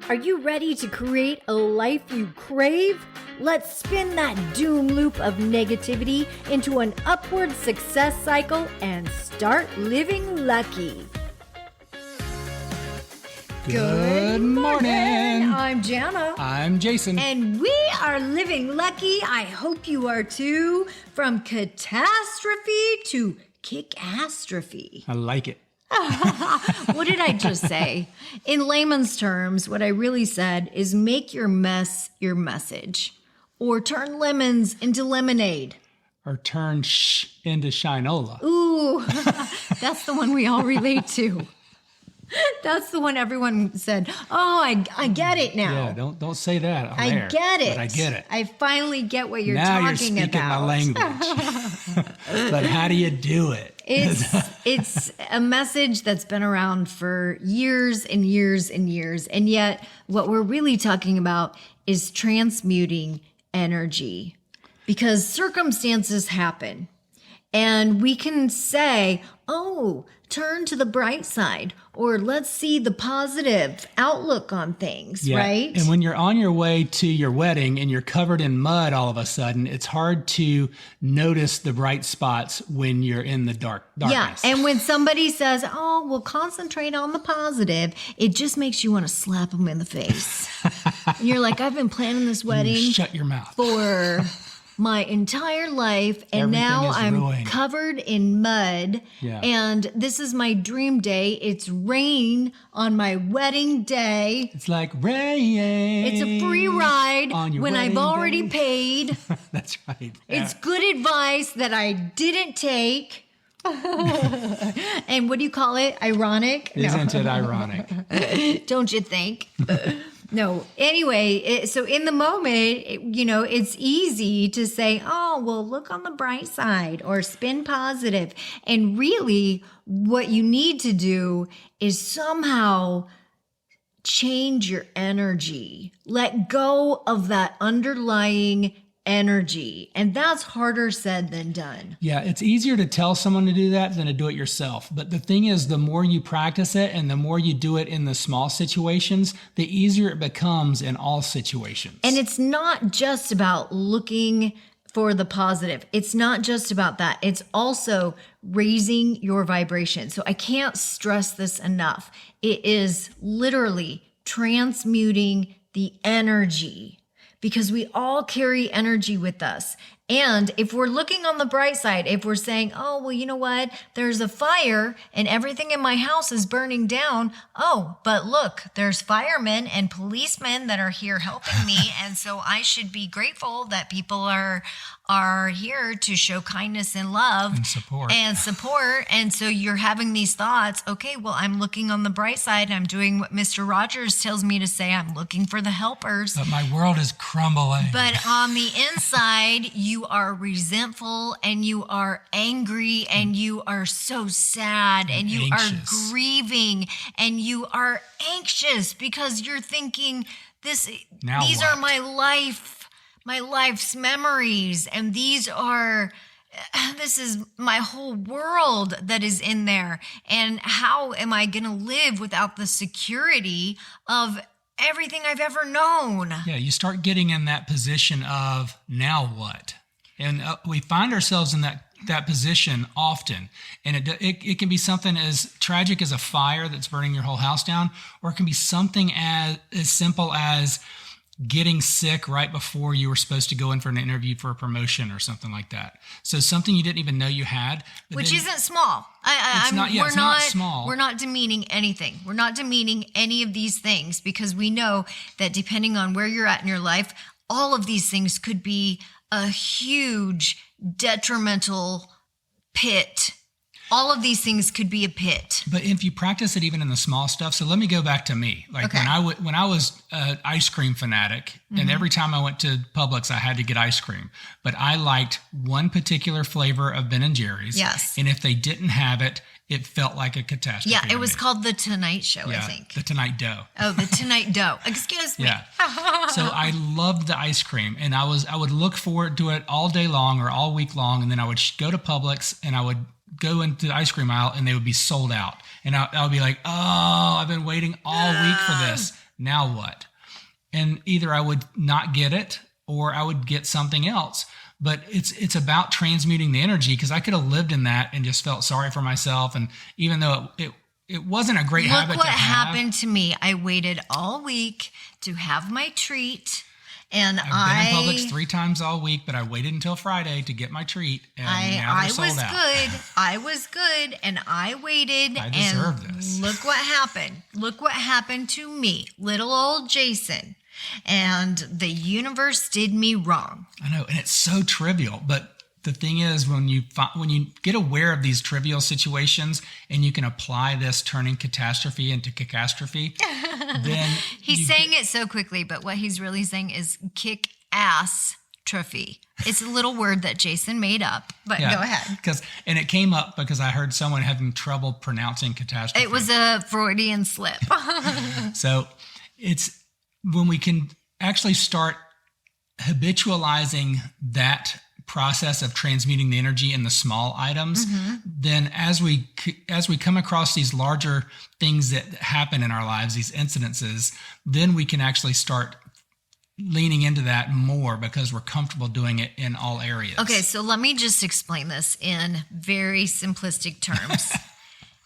Are you ready to create a life you crave? Let's spin that doom loop of negativity into an upward success cycle and start living lucky. Good morning. I'm Jana. I'm Jason. And we are living lucky. I hope you are too. From catastrophe to kick-ass-trophe. I like it. What did I just say? In layman's terms, what I really said is make your mess your message, or turn lemons into lemonade. Or turn into shinola. Ooh, that's the one we all relate to. That's the one everyone said, oh, I get it now. Yeah, don't say that on I air, get it. But I get it. I finally get what you're now talking you're speaking about. my language. But how do you do it? It's a message that's been around for years and years and years. And yet what we're really talking about is transmuting energy, because circumstances happen. And we can say, oh, turn to the bright side, or let's see the positive outlook on things, right? And when you're on your way to your wedding and you're covered in mud all of a sudden, it's hard to notice the bright spots when you're in the darkness. Yeah, and when somebody says, oh, well, concentrate on the positive, it just makes you want to slap them in the face. And you're like, I've been planning this wedding. Shut your mouth. For my entire life, and Everything now is I'm ruined. Covered in mud, and this is my dream day. It's rain on my wedding day. It's like rain. It's a free ride on your when I've wedding already day. paid. That's right. It's good advice that I didn't take. And what do you call it? Ironic? Isn't it ironic? Don't you think? No. Anyway, so in the moment, it's easy to say, oh, well, look on the bright side or spin positive. And really, what you need to do is somehow change your energy. Let go of that underlying energy. And that's harder said than done. Yeah, it's easier to tell someone to do that than to do it yourself. But the thing is, the more you practice it and the more you do it in the small situations, the easier it becomes in all situations. And it's not just about looking for the positive. It's not just about that. It's also raising your vibration. So I can't stress this enough. It is literally transmuting the energy, because we all carry energy with us. And if we're looking on the bright side, if we're saying, oh, well, you know what? There's a fire and everything in my house is burning down. Oh, but look, there's firemen and policemen that are here helping me. And so I should be grateful that people are here to show kindness and love and support. And so you're having these thoughts. Okay, well, I'm looking on the bright side. I'm doing what Mr. Rogers tells me to say. I'm looking for the helpers. But my world is crumbling. But on the inside, you are resentful and you are angry and you are so sad and you are grieving and you are anxious because you're thinking, these are my life's memories, and this is my whole world that is in there. And how am I going to live without the security of everything I've ever known? Yeah, you start getting in that position of now what? And we find ourselves in that position often. And it can be something as tragic as a fire that's burning your whole house down, or it can be something as simple as getting sick right before you were supposed to go in for an interview for a promotion or something like that. So something you didn't even know you had. Which isn't small. It's not small. We're not demeaning anything. We're not demeaning any of these things, because we know that depending on where you're at in your life, all of these things could be a huge detrimental pit. All of these things could be a pit. But if you practice it even in the small stuff, so let me go back to me. Like when I was an ice cream fanatic, and every time I went to Publix, I had to get ice cream. But I liked one particular flavor of Ben and Jerry's. Yes. And if they didn't have it, it felt like a catastrophe. Yeah, it was called The Tonight Show, I think. The Tonight Dough. Oh, The Tonight Dough. Excuse me. Yeah. So I loved the ice cream, and I would look forward to it all day long or all week long, and then I would go to Publix and I would go into the ice cream aisle and they would be sold out. And I would be like, oh, I've been waiting all week for this. now what? And either I would not get it or I would get something else. But it's about transmuting the energy, because I could have lived in that and just felt sorry for myself. And even though it wasn't a great habit to have. Look what happened to me. I waited all week to have my treat. And I've been in Publix 3 times all week, but I waited until Friday to get my treat, and now they're sold out. I was good, and I waited. I deserve this. Look what happened. Look what happened to me, little old Jason. And the universe did me wrong. I know, and it's so trivial, but the thing is, when you get aware of these trivial situations and you can apply this turning catastrophe into kick-ass-trophe, then he's saying it so quickly, but what he's really saying is kick-ass-trophe. It's a little word that Jason made up, but go ahead. And it came up because I heard someone having trouble pronouncing catastrophe. It was a Freudian slip. So it's when we can actually start habitualizing that process of transmuting the energy in the small items, then as we come across these larger things that happen in our lives, these incidences, then we can actually start leaning into that more because we're comfortable doing it in all areas. Okay, so let me just explain this in very simplistic terms.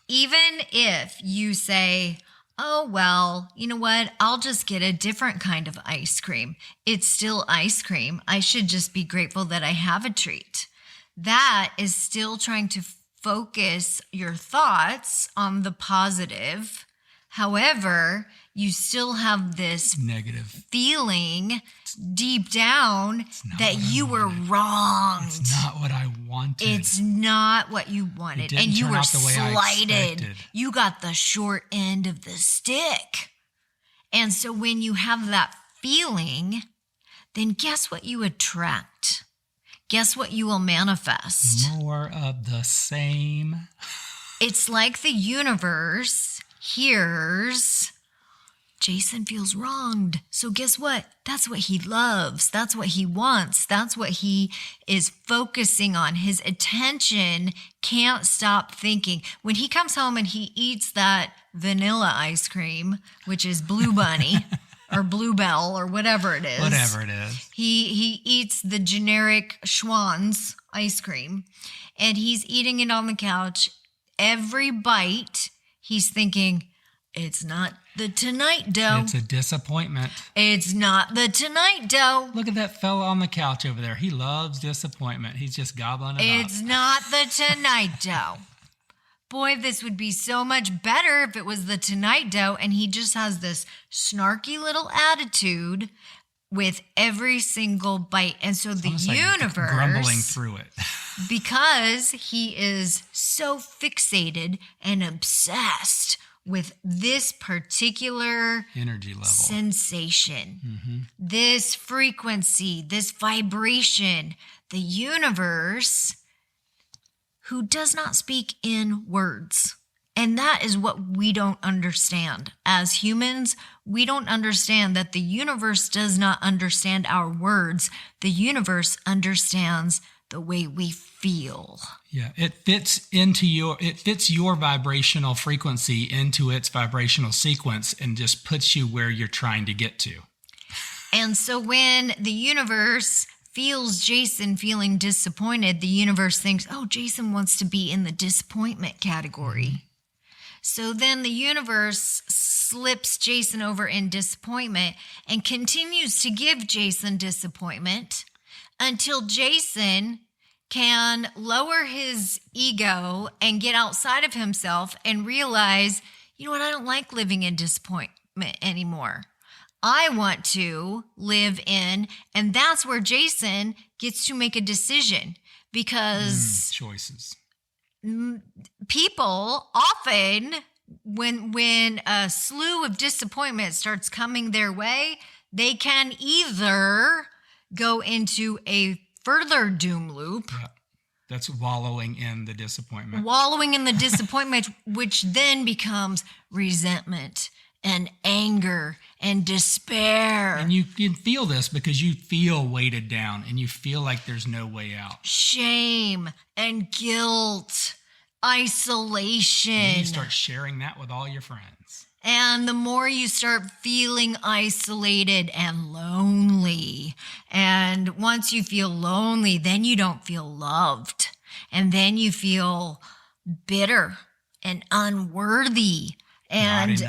Even if you say, oh, well, you know what? I'll just get a different kind of ice cream. It's still ice cream. I should just be grateful that I have a treat. That is still trying to focus your thoughts on the positive. However, you still have this negative feeling deep down that you were wronged. It's not what I wanted. It's not what you wanted. And you were slighted. You got the short end of the stick. And so when you have that feeling, then guess what you attract? Guess what you will manifest? More of the same. It's like the universe hears Jason feels wronged. So guess what? That's what he loves. That's what he wants. That's what he is focusing on. His attention can't stop thinking. When he comes home and he eats that vanilla ice cream, which is Blue Bunny or Bluebell or whatever it is. Whatever it is. He eats the generic Schwann's ice cream, and he's eating it on the couch. Every bite, he's thinking, it's not the tonight dough. It's a disappointment. It's not the tonight dough. Look at that fella on the couch over there. He loves disappointment. He's just gobbling it up. It's not the tonight dough. Boy, this would be so much better if it was the tonight dough. And he just has this snarky little attitude with every single bite. And so the universe, like grumbling through it. Because he is so fixated and obsessed with this particular energy level, sensation, this frequency, this vibration, the universe, who does not speak in words. And that is what we don't understand. As humans, we don't understand that the universe does not understand our words. The universe understands the way we feel. Yeah, it fits your vibrational frequency into its vibrational sequence and just puts you where you're trying to get to. And so when the universe feels Jason feeling disappointed, the universe thinks, oh, Jason wants to be in the disappointment category. So then the universe slips Jason over in disappointment and continues to give Jason disappointment until Jason can lower his ego and get outside of himself and realize, you know what, I don't like living in disappointment anymore. I want to live in, and that's where Jason gets to make a decision, because choices. People often, when a slew of disappointment starts coming their way, they can either go into a further doom loop. Yeah. That's wallowing in the disappointment. Which then becomes resentment and anger and despair. And you can feel this because you feel weighted down and you feel like there's no way out. Shame and guilt, isolation. And you start sharing that with all your friends. And the more you start feeling isolated and lonely, and once you feel lonely, then you don't feel loved. And then you feel bitter and unworthy. And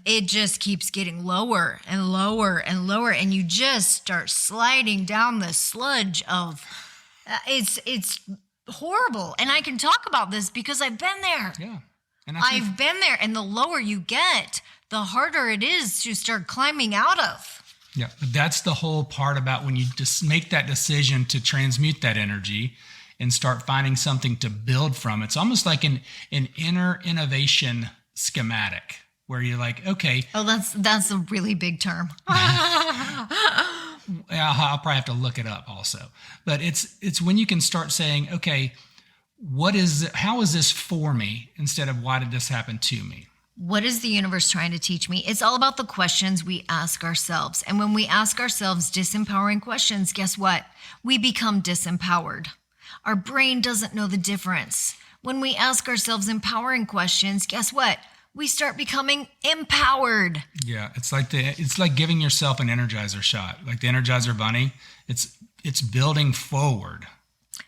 it just keeps getting lower and lower and lower. And you just start sliding down the sludge of, it's horrible. And I can talk about this because I've been there. Yeah. And I've been there, and the lower you get, the harder it is to start climbing out of. Yeah, but that's the whole part about when you just make that decision to transmute that energy and start finding something to build from. It's almost like an inner innovation schematic where you're like, okay. Oh, that's a really big term. I'll probably have to look it up also. But it's when you can start saying, okay, how is this for me instead of why did this happen to me? What is the universe trying to teach me? It's all about the questions we ask ourselves. And when we ask ourselves disempowering questions, guess what? We become disempowered. Our brain doesn't know the difference. When we ask ourselves empowering questions, guess what? We start becoming empowered. Yeah, it's like giving yourself an Energizer shot. Like the Energizer Bunny, it's building forward.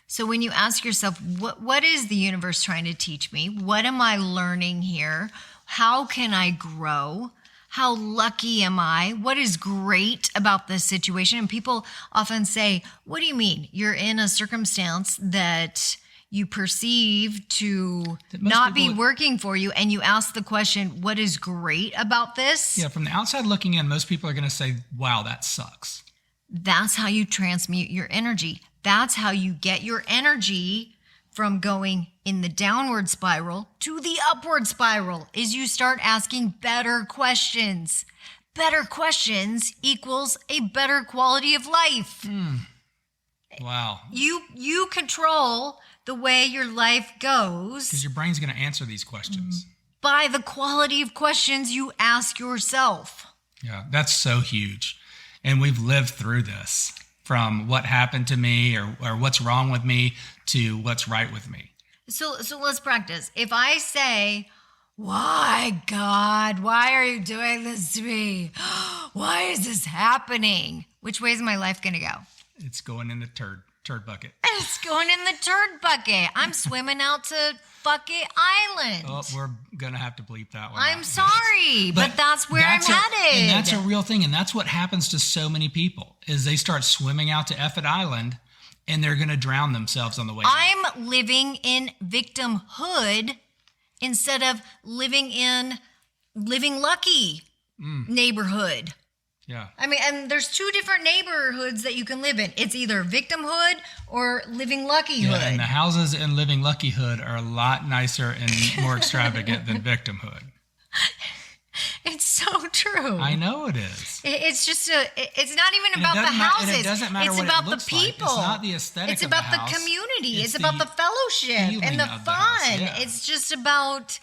So when you ask yourself, what is the universe trying to teach me? What am I learning here? How can I grow? How lucky am I? What is great about this situation? And people often say, what do you mean? You're in a circumstance that you perceive to not be working for you, and you ask the question, what is great about this? Yeah, from the outside looking in, most people are going to say, wow, that sucks. That's how you transmute your energy. That's how you get your energy from going in the downward spiral to the upward spiral, is you start asking better questions. Better questions equals a better quality of life. Wow. You control the way your life goes. Because your brain's going to answer these questions. By the quality of questions you ask yourself. Yeah, that's so huge. And we've lived through this. From what happened to me or what's wrong with me to what's right with me. So let's practice. If I say, why, God, why are you doing this to me? Why is this happening? Which way is my life going to go? It's going in the turd bucket. It's going in the turd bucket. I'm swimming out to Bucket Island. Oh, we're going to have to bleep that one. I'm sorry, but that's where I'm headed. And that's a real thing. And that's what happens to so many people is they start swimming out to Effet Island and they're going to drown themselves on the way. I'm living in victimhood instead of living lucky neighborhood. Yeah. I mean, and there's two different neighborhoods that you can live in. It's either victimhood or living luckyhood. Yeah, and the houses in living luckyhood are a lot nicer and more extravagant than victimhood. It's so true. I know it is. It's just it's not even about the houses. It doesn't matter it's what about it looks the people. Like. It's not the aesthetic It's of about the house. The community. It's about the fellowship and the fun. Yeah. It's just about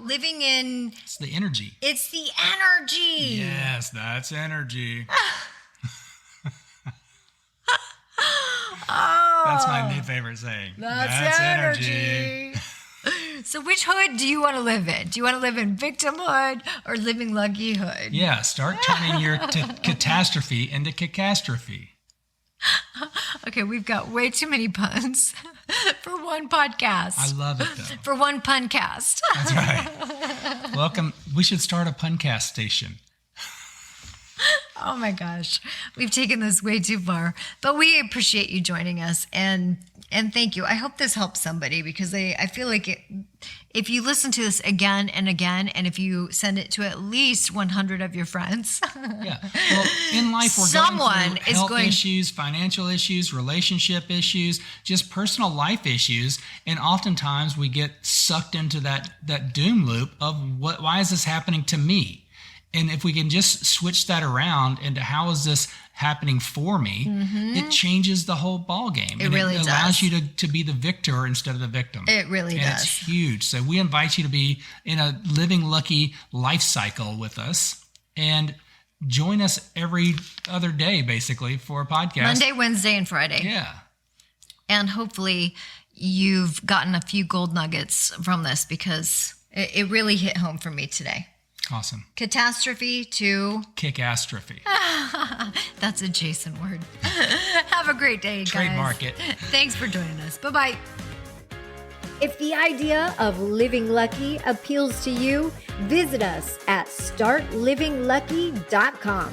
living in. It's the energy. It's the energy. Yes, that's energy. Oh, that's my new favorite saying. That's energy. So which hood do you want to live in? Do you want to live in victimhood or living luckyhood? Yeah, start turning your catastrophe into kick-ass-trophe. Okay, we've got way too many puns for one podcast. I love it, though. For one puncast. That's right. Welcome. We should start a puncast station. Oh my gosh. We've taken this way too far. But we appreciate you joining us and thank you. I hope this helps somebody because I feel like if you listen to this again and again, and if you send it to at least 100 of your friends. Yeah. Well, in life, we're going through health issues, financial issues, relationship issues, just personal life issues. And oftentimes we get sucked into that doom loop of why is this happening to me? And if we can just switch that around into how is this happening for me, it changes the whole ball game. It really does. It allows you to be the victor instead of the victim. It really does. And it's huge. So we invite you to be in a living lucky life cycle with us and join us every other day, basically, for a podcast. Monday, Wednesday, and Friday. Yeah. And hopefully you've gotten a few gold nuggets from this because It really hit home for me today. Awesome. Catastrophe to Kick-ass-trophe. That's a Jason word. Have a great day, guys. Trademark it. Thanks for joining us. Bye-bye. If the idea of living lucky appeals to you, visit us at startlivinglucky.com.